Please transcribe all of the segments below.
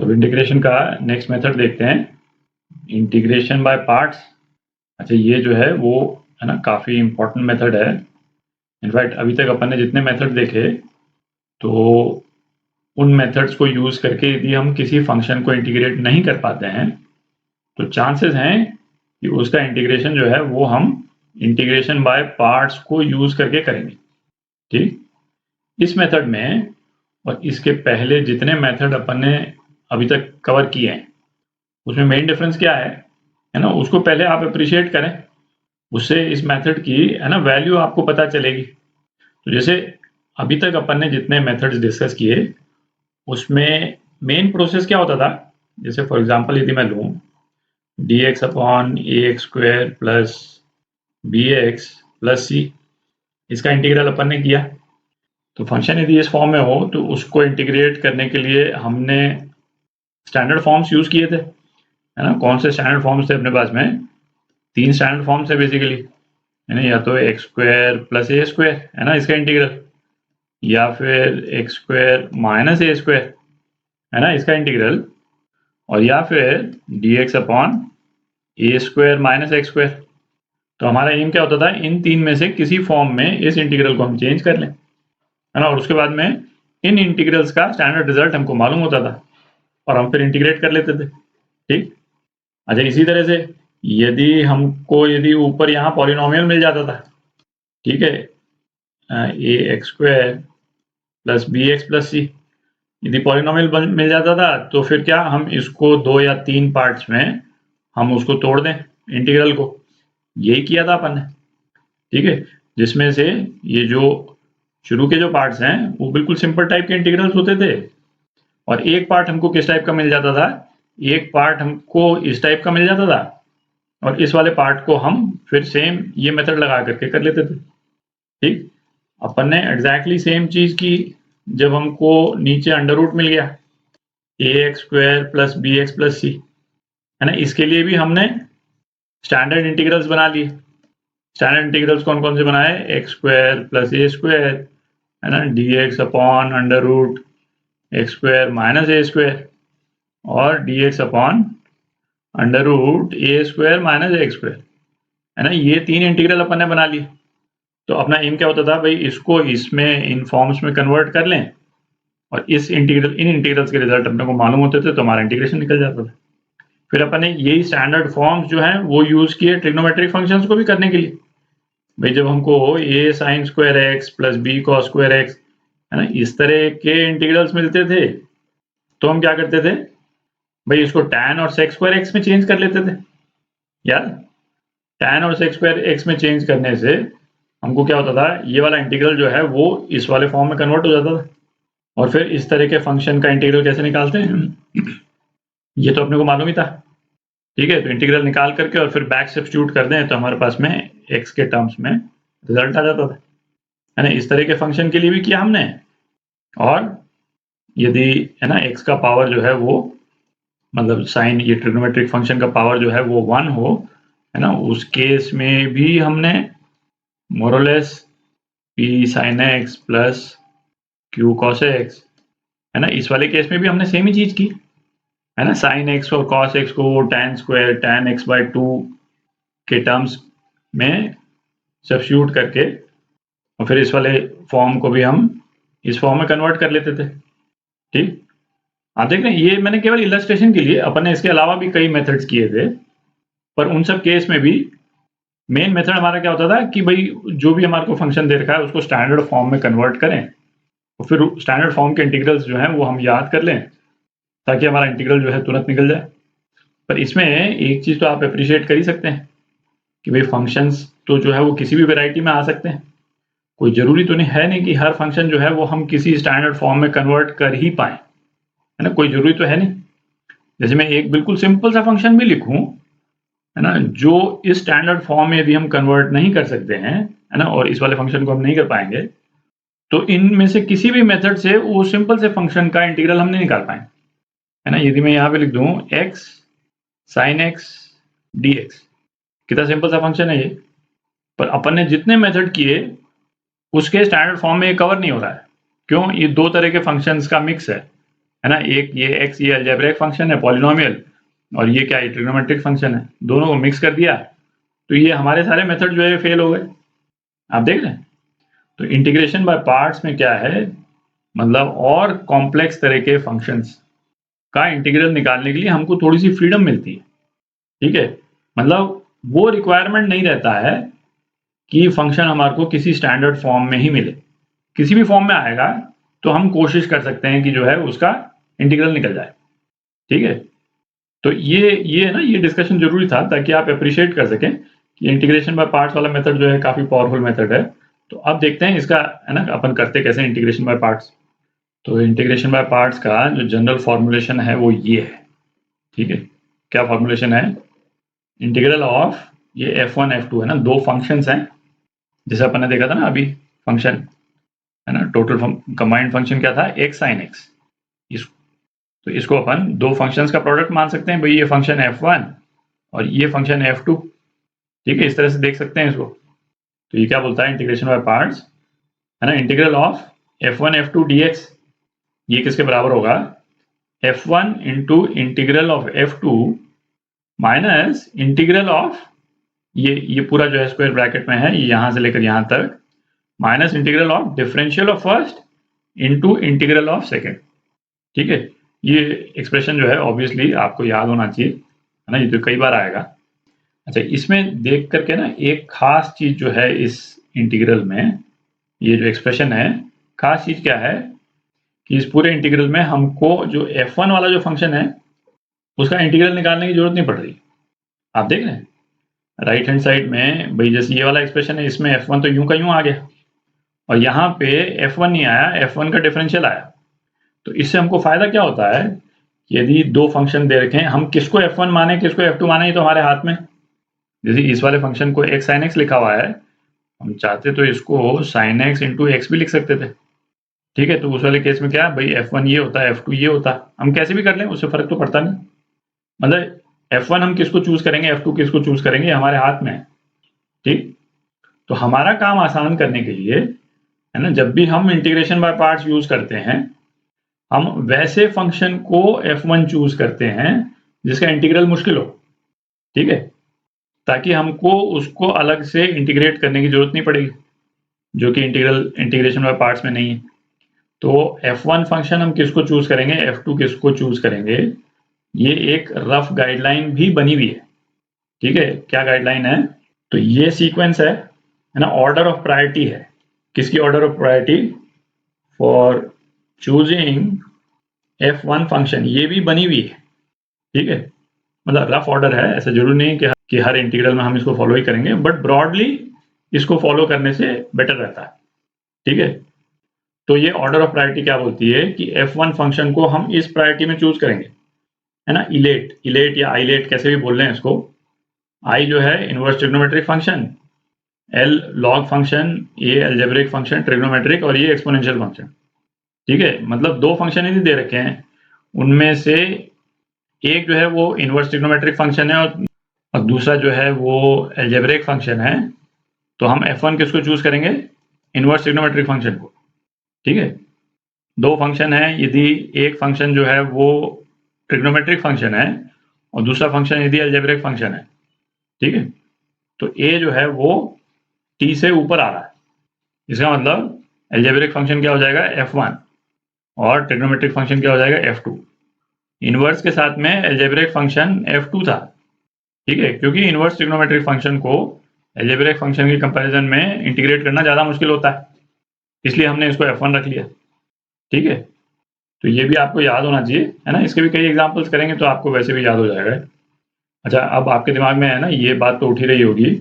तो इंटीग्रेशन का next method देखते हैं, इंटीग्रेशन बाय पार्ट्स। अच्छा, ये जो है वो है ना काफ़ी इम्पोर्टेंट मेथड है। इनफैक्ट अभी तक अपन ने जितने मेथड देखे तो उन मेथड्स को यूज़ करके यदि हम किसी फंक्शन को इंटीग्रेट नहीं कर पाते हैं तो चांसेस हैं कि उसका इंटीग्रेशन जो है वो हम इंटीग्रेशन बाय पार्ट्स को यूज़ करके करेंगे। ठीक, इस मेथड में और इसके पहले जितने मेथड अपन ने अभी तक कवर किए हैं उसमें मेन डिफरेंस क्या है ना, उसको पहले आप अप्रिशिएट करें, उससे इस मेथड की है ना वैल्यू आपको पता चलेगी। तो जैसे अभी तक अपन ने जितने मेथड्स डिस्कस किए उसमें मेन प्रोसेस क्या होता था, जैसे फॉर एग्जांपल यदि मैं लूँ dx upon ax square plus bx plus c, इसका इंटीग्रल अपन ने किया। तो फंक्शन यदि इस फॉर्म में हो तो उसको इंटीग्रेट करने के लिए हमने स्टैंडर्ड फॉर्म्स यूज़ किए थे, है ना। कौन से स्टैंडर्ड फॉर्म्स थे अपने पास में? 3 स्टैंडर्ड फॉर्म्स है बेसिकली, है ना। या तो x square plus a square है ना इसका इंटीग्रल, या फिर x square minus a square है ना इसका इंटीग्रल, और या फिर डी एक्स अपॉन ए स्क्वायर माइनस एक्स स्क्वायर। तो हमारा एम क्या होता था, इन 3 में से किसी फॉर्म में इस इंटीग्रल को हम चेंज कर लें, है ना। और उसके बाद में इन इंटीग्रल्स का स्टैंडर्ड रिजल्ट हमको मालूम होता था और हम फिर इंटीग्रेट कर लेते थे। ठीक, अच्छा, इसी तरह से यदि ऊपर यहाँ पॉलिनोमियल मिल जाता था, ठीक है, a x square plus b x plus c, यदि पॉलिनोमियल मिल जाता था तो फिर क्या, हम इसको 2 या 3 पार्ट्स में हम उसको तोड़ दें इंटीग्रल को। यही किया था अपन ने, ठीक है, जिसमें से ये जो शुरू के जो पार्ट्स हैं वो बिल्कुल सिंपल टाइप के इंटीग्रल्स होते थे, और एक पार्ट हमको किस टाइप का मिल जाता था, एक पार्ट हमको इस टाइप का मिल जाता था, और इस वाले पार्ट को हम फिर सेम ये मेथड लगा करके कर लेते थे। ठीक, अपन ने एग्जैक्टली सेम चीज की जब हमको नीचे अंडर रूट मिल गया a x square plus b x plus c, है ना। इसके लिए भी हमने स्टैंडर्ड इंटीग्रल्स बना लिए। स्टैंडर्ड इंटीग्रल्स कौन कौन से बनाए, x square plus a square, है ना, d x upon under root x square minus a square, और d x upon under root a square minus x square, है ना। ये 3 इंटीग्रल अपन ने बना लिए। तो अपना एम क्या होता था भाई, इसको इसमें इन फॉर्म्स में कन्वर्ट कर लें, और इन इंटीग्रल्स के रिजल्ट अपने को मालूम होते थे तो हमारा इंटीग्रेशन निकल जाता था। फिर अपन ने यही स्टैंडर्ड फॉर्म्स जो हैं वो यूज किए ट्रिग्नोमेट्रिक फंक्शंस को भी करने के लिए। भाई जब हमको a sine square x plus b cos square x, है ना, इस तरह के इंटीग्रल्स मिलते थे तो हम क्या करते थे भाई, इसको tan और sec स्क्वायर एक्स में चेंज कर लेते थे यार। tan और sec स्क्वायर एक्स में चेंज करने से हमको क्या होता था, ये वाला इंटीग्रल जो है वो इस वाले फॉर्म में कन्वर्ट हो जाता था। और फिर इस तरह के फंक्शन का इंटीग्रल कैसे निकालते हैं ये तो अपने को मालूम ही था। ठीक है, तो इंटीग्रल निकाल करके और फिर बैक सब्स्टिट्यूट कर दें तो हमारे पास में x के टर्म्स में रिजल्ट आ जाता था, है ना। इस तरह के फंक्शन के लिए भी किया हमने। और यदि है ना x का पावर जो है वो मतलब साइन, ये ट्रिग्नोमेट्रिक फंक्शन का पावर जो है वो 1 हो, है ना, उस केस में भी हमने मोरलेस p sin x plus q cos x, है ना, इस वाले केस में भी हमने सेम ही चीज की, है ना। साइन एक्स और कॉस एक्स को tan square tan x by 2 के टर्म्स में सब्स्टिट्यूट करके और फिर इस वाले फॉर्म को भी हम इस फॉर्म में कन्वर्ट कर लेते थे। ठीक, आप देख रहे हैं, ये मैंने केवल इलस्ट्रेशन के लिए, अपन ने इसके अलावा भी कई मेथड्स किए थे, पर उन सब केस में भी मेन मेथड हमारा क्या होता था कि भाई जो भी हमारे को फंक्शन दे रखा है उसको स्टैंडर्ड फॉर्म में कन्वर्ट करें और फिर स्टैंडर्ड फॉर्म के इंटीग्रल्स जो हैं वो हम याद कर लें ताकि हमारा इंटीग्रल जो है तुरंत निकल जाए। पर इसमें एक चीज़ तो आप अप्रिशिएट कर ही सकते हैं कि भाई फंक्शंस तो जो है वो किसी भी वेराइटी में आ सकते हैं। कोई ज़रूरी तो नहीं है नहीं कि हर फंक्शन जो है वो हम किसी स्टैंडर्ड फॉर्म में कन्वर्ट कर ही पाएँ, है ना, कोई ज़रूरी तो है नहीं। जैसे मैं एक बिल्कुल सिंपल सा फंक्शन भी लिखूँ, है ना, जो इस स्टैंडर्ड फॉर्म में यदि हम कन्वर्ट नहीं कर सकते हैं, है ना, और इस वाले फंक्शन को हम नहीं कर पाएंगे तो इनमें से किसी भी मेथड से वो सिंपल से फंक्शन का इंटीग्रल हम नहीं निकाल पाएंगे, है ना। यदि मैं यहाँ पे लिख दूँ x sin x dx, कितना सिंपल सा फंक्शन है ये, पर अपन ने जितने मेथड किए उसके स्टैंडर्ड फॉर्म में ये कवर नहीं हो रहा है। क्यों? ये 2 तरह के फंक्शंस का मिक्स है, है ना। एक ये x ये अलजेब्रिक फंक्शन है पॉलिनोमियल, और ये क्या है, ट्रिग्नोमेट्रिक फंक्शन है। दोनों को मिक्स कर दिया तो ये हमारे सारे मेथड जो है फेल हो गए। आप देख रहे हैं। तो इंटीग्रेशन बाय पार्ट्स में क्या है, मतलब और कॉम्प्लेक्स तरह के फंक्शंस का इंटीग्रल निकालने के लिए हमको थोड़ी सी फ्रीडम मिलती है। ठीक है, मतलब वो रिक्वायरमेंट नहीं रहता है कि फंक्शन हमारे को किसी स्टैंडर्ड फॉर्म में ही मिले। किसी भी फॉर्म में आएगा तो हम कोशिश कर सकते हैं कि जो है उसका इंटीग्रल निकल जाए। ठीक है, तो ये ना ये डिस्कशन जरूरी था ताकि आप अप्रिशिएट कर सकें कि इंटीग्रेशन बाय पार्ट्स वाला मेथड जो है काफी पावरफुल मेथड है। तो अब देखते हैं इसका, है ना, अपन करते कैसे इंटीग्रेशन बाय पार्ट्स। तो इंटीग्रेशन बाय पार्ट्स का जो जनरल फॉर्मूलेशन है वो ये है। ठीक है, क्या फॉर्मूलेशन है, इंटीग्रल ऑफ ये f1 f2 है ना, दो फंक्शंस हैं जैसे अपन ने देखा था ना अभी, फंक्शन है ना, टोटल कंबाइंड फंक्शन क्या था, x sin x। तो इसको अपन दो फंक्शंस का प्रोडक्ट मान सकते हैं भाई, ये फंक्शन f1 और ये फंक्शन f2। ठीक है, इस तरह से देख सकते हैं इसको। तो ये क्या बोलता है इंटीग्रेशन बाय पार्ट्स, है ना, integral of f1 f2 dx ये किसके बराबर होगा, f1 into integral of f2 minus integral of ये पूरा जो है स्क्वायर ब्रैकेट में है, यहां से लेकर यहां तक, minus integral of differential of first into integral of second. ठीक है, ये एक्सप्रेशन जो है ऑब्वियसली आपको याद होना चाहिए, है ना, ये तो कई बार आएगा। अच्छा, इसमें देख करके ना एक खास चीज जो है इस इंटीग्रल में, ये जो एक्सप्रेशन है, खास चीज क्या है कि इस पूरे इंटीग्रल में हमको जो f1 वाला जो फंक्शन है उसका इंटीग्रल निकालने की जरूरत नहीं पड़ रही। आप देख रहे हैं राइट हैंड साइड में भाई, जैसे ये वाला एक्सप्रेशन है इसमें f1 तो यूं का यूं आ गया, और यहाँ पे f1 नहीं आया, f1 का डिफरेंशियल आया। तो इससे हमको फायदा क्या होता है, यदि दो फंक्शन दे रखे हैं, हम किसको f1 माने किसको f2 माने ये तो हमारे हाथ में। जैसे इस वाले फंक्शन को x sin x लिखा हुआ है, हम चाहते तो इसको sin x इंटू एक्स भी लिख सकते थे। ठीक है, तो उस वाले केस में क्या भाई, f1 ये होता है f2 ये होता है, हम कैसे भी कर लें उससे फर्क तो पड़ता नहीं। मतलब f1 हम किसको चूज करेंगे f2 किसको चूज करेंगे हमारे हाथ में है। ठीक, तो हमारा काम आसान करने के लिए, है ना, जब भी हम इंटीग्रेशन बाय पार्ट्स यूज करते हैं हम वैसे फंक्शन को f1 चूज करते हैं जिसका इंटीग्रल मुश्किल हो। ठीक है, ताकि हमको उसको अलग से इंटीग्रेट करने की जरूरत नहीं पड़ेगी, जो कि इंटीग्रेशन बाय पार्ट्स में नहीं है। तो f1 फंक्शन हम किसको चूज करेंगे, f2 किसको चूज करेंगे, ये एक रफ गाइडलाइन भी बनी हुई है। ठीक है, क्या गाइडलाइन है, तो ये सीक्वेंस है ना, ऑर्डर ऑफ प्रायोरिटी है। किसकी order of priority, for choosing f1 function, ये भी बनी हुई है। ठीक है, मतलब रफ ऑर्डर है, ऐसा जरूरी नहीं कि हर इंटीग्रल में हम इसको फॉलो ही करेंगे, बट ब्रॉडली इसको फॉलो करने से बेटर रहता है। ठीक है, तो ये ऑर्डर ऑफ प्रायोरिटी क्या बोलती है कि f1 फंक्शन को हम इस प्रायोरिटी में चूज करेंगे, है ना, इलेट या आइलेट कैसे भी बोल रहे हैं इसको। आई जो है inverse trigonometric function, L log function, ये अलजेब्रिक फंक्शन ट्रिग्नोमेट्रिक, और ये एक्सपोनेंशियल फंक्शन। ठीक है, मतलब दो फंक्शन यदि दे रखे हैं उनमें से एक जो है वो इनवर्स ट्रिग्नोमेट्रिक फंक्शन है और दूसरा जो है वो अलजेब्रिक फंक्शन है, तो हम f1 किसको चूज करेंगे, इनवर्स ट्रिग्नोमेट्रिक फंक्शन को। ठीक है, दो फंक्शन है, यदि एक फंक्शन जो है वो ट्रिग्नोमेट्रिक फंक्शन है और दूसरा फंक्शन यदि अलजेब्रिक फंक्शन है, ठीक है, तो a जो है वो t से ऊपर आ रहा है, इसका मतलब अलजेब्रिक फंक्शन क्या हो जाएगा f1 और ट्रिग्नोमेट्रिक फंक्शन क्या हो जाएगा f2। इनवर्स के साथ में अलजेब्रिक फंक्शन f2 था। ठीक है, क्योंकि इनवर्स ट्रिग्नोमेट्रिक फंक्शन को अलजेब्रिक फंक्शन के कंपैरिजन में इंटीग्रेट करना ज़्यादा मुश्किल होता है, इसलिए हमने इसको f1 रख लिया। ठीक है, तो ये भी आपको याद होना चाहिए, है ना, इसके भी कई एग्जांपल्स करेंगे तो आपको वैसे भी याद हो जाएगा। अच्छा, अब आपके दिमाग में है ना ये बात तो उठी रही होगी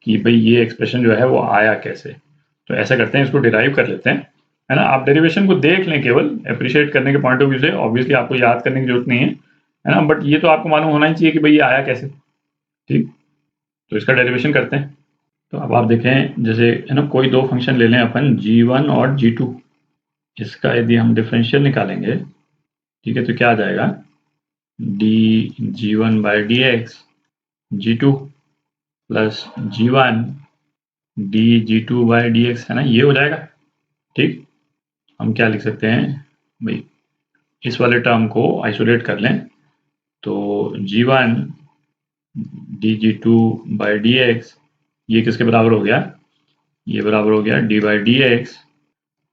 कि भाई ये एक्सप्रेशन जो है वो आया कैसे। तो ऐसा करते हैं, इसको डिराइव कर लेते हैं, है ना। आप डेरिवेशन को देख लें केवल अप्रिशिएट करने के पॉइंट ऑफ व्यू से, ऑब्वियसली आपको याद करने की जरूरत नहीं है ना, बट ये तो आपको मालूम होना ही चाहिए कि भाई ये आया कैसे। ठीक, तो इसका डेरिवेशन करते हैं। तो अब आप देखें, जैसे है ना कोई दो फंक्शन ले लें अपन g1 और g2, इसका यदि हम डिफरेंशियल निकालेंगे, ठीक है, तो क्या आ जाएगा, D g1 by D x g2 plus g1 D g2 by D x, है ना, ये हो जाएगा। ठीक, हम क्या लिख सकते हैं भाई, इस वाले टर्म को आइसोलेट कर लें तो g1 dg2 by D x ये किसके बराबर हो गया, ये बराबर हो गया D by D x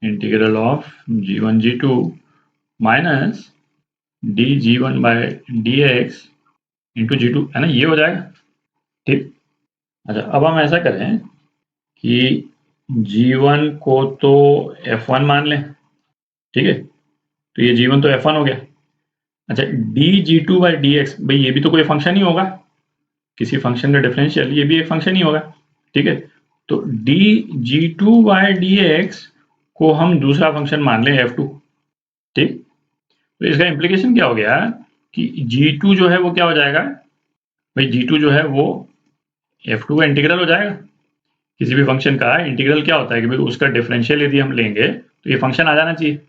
integral of g1 g2 minus D g1 by D x into g2, है ना, ये हो जाएगा। ठीक, अच्छा अब हम ऐसा करें कि g1 को तो f1 मान लें, ठीक है, तो ये g1 तो f1 हो गया। अच्छा dg2 बाई डी एक्स, भाई ये भी तो कोई फंक्शन ही होगा, किसी फंक्शन का डिफरेंशियल, ये भी एक फंक्शन ही होगा, ठीक है। तो dg2 बाई डी एक्स को हम दूसरा फंक्शन मान लें f2, ठीक। तो इसका इम्प्लीकेशन क्या हो गया कि g2 जो है वो क्या हो जाएगा, भाई g2 जो है वो f2 का इंटीग्रल हो जाएगा। किसी भी फंक्शन का इंटीग्रल क्या होता है कि भाई उसका डिफरेंशियल यदि हम लेंगे तो ये फंक्शन आ जाना चाहिए,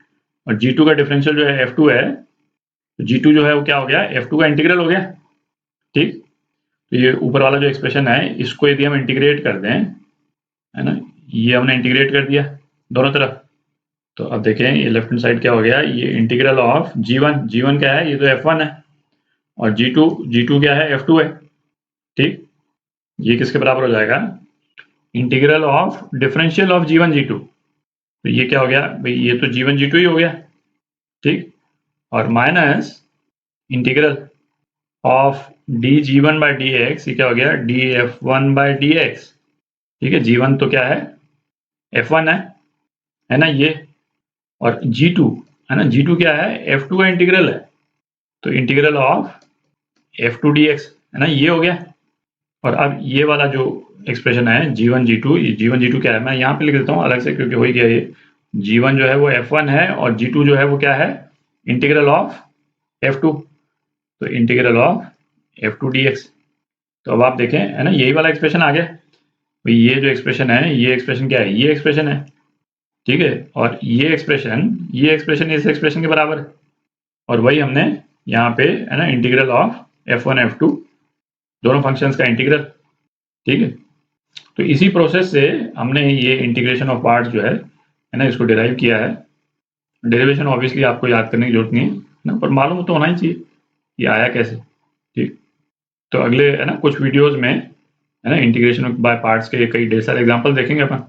और g2 का डिफरेंशियल जो है f2 है, तो g2 जो है वो क्या हो गया, f2 का इंटीग्रल हो गया, ठीक। तो ये ऊपर वाला जो एक्सप्रेशन है इसको यदि हम इंटीग्रेट कर दें, है ना, ये हमने इंटीग्रेट कर दिया दोनों तरफ, तो अब देखें ये लेफ्ट हैंड साइड क्या हो गया, ये इंटीग्रल ऑफ g1 क्या है, ये तो f1 है, और g2 क्या है, f2 है, ठीक। ये किसके बराबर हो जाएगा, integral of differential of g1 g2, तो ये क्या हो गया भाई, ये तो g1 g2 ही हो गया, ठीक, और minus integral of dg1 by D x, ये क्या हो गया df1 बाई डी एक्स, ठीक है। g1 तो क्या है, f1 है ना ये, और g2 है ना, g2 क्या है, f2 का इंटीग्रल है, तो इंटीग्रल ऑफ f2 dx, है ना, ये हो गया। और अब ये वाला जो एक्सप्रेशन है g1 g2 क्या है, मैं यहाँ पे लिख देता हूँ अलग से क्योंकि हो ही गया ये, g1 जो है वो f1 है और g2 जो है वो क्या है, इंटीग्रल ऑफ f2, तो इंटीग्रल ऑफ f2 dx। तो अब आप देखें, है ना, यही वाला एक्सप्रेशन आ गया, तो ये जो एक्सप्रेशन है, ये एक्सप्रेशन क्या है, ये एक्सप्रेशन है, ठीक है, और ये एक्सप्रेशन इस एक्सप्रेशन के बराबर है, और वही हमने यहाँ पे, है ना, इंटीग्रल ऑफ f1 f2 दोनों फंक्शंस का इंटीग्रल, ठीक है। तो इसी प्रोसेस से हमने ये इंटीग्रेशन ऑफ पार्ट्स जो है ना, इसको डिराइव किया है। डेरिवेशन ऑब्वियसली आपको याद करने की जरूरत नहीं है ना, पर मालूम तो होना ही चाहिए ये आया कैसे, ठीक। तो अगले, है ना, कुछ वीडियोस में, है ना, इंटीग्रेशन बाय पार्ट्स के कई ढेर सारे एग्जांपल देखेंगे अपन।